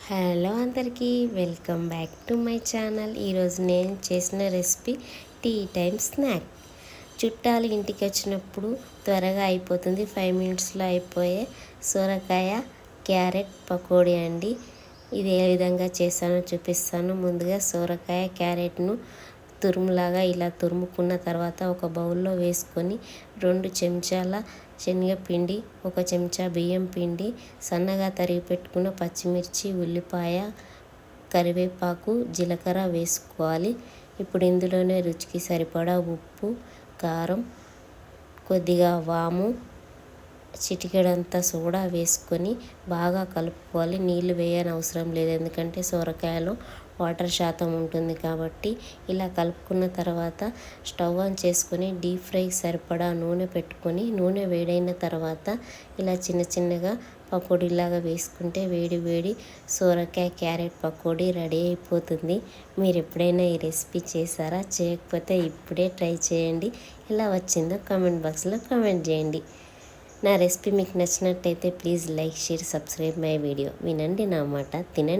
Hello అందరికీ welcome back to my channel. ఈరోజు నేను చేసిన రెసిపీ టీ టైమ్ స్నాక్. చుట్టాలు ఇంటికి వచ్చినప్పుడు త్వరగా అయిపోతుంది, 5 మినిట్స్లో అయిపోయే సొరకాయ క్యారెట్ పకోడీ అండి. ఇది ఏ విధంగా చేస్తానో చూపిస్తాను. ముందుగా సొరకాయ క్యారెట్ను తురుములాగా ఇలా తురుముకున్న తర్వాత ఒక బౌల్లో వేసుకొని 2 చెంచాల శనగపిండి, 1 చెంచా బియ్యం పిండి, సన్నగా తరిగి పెట్టుకున్న పచ్చిమిర్చి, ఉల్లిపాయ, కరివేపాకు, జీలకర్ర వేసుకోవాలి. ఇప్పుడు ఇందులోనే రుచికి సరిపడా ఉప్పు, కారం, కొద్దిగా వాము, చిటికెడంతా సోడా వేసుకొని బాగా కలుపుకోవాలి. నీళ్ళు వేయనవసరం లేదు, ఎందుకంటే సొరకాయలో వాటర్ శాతం ఉంటుంది కాబట్టి. ఇలా కలుపుకున్న తర్వాత స్టవ్ ఆన్ చేసుకొని డీప్ ఫ్రైకి సరిపడా నూనె పెట్టుకొని, నూనె వేడైన తర్వాత ఇలా చిన్న చిన్నగా పకోడీలాగా వేసుకుంటే వేడి వేడి సొరకాయ క్యారెట్ పకోడీ రెడీ అయిపోతుంది. మీరు ఎప్పుడైనా ఈ రెసిపీ చేశారా? చేయకపోతే ఇప్పుడే ట్రై చేయండి. ఎలా వచ్చిందో కామెంట్ బాక్స్లో కామెంట్ చేయండి. నా రెసిపీ మీకు నచ్చినట్టయితే please like, share, subscribe my video. వినండి నా మాట, తినండి.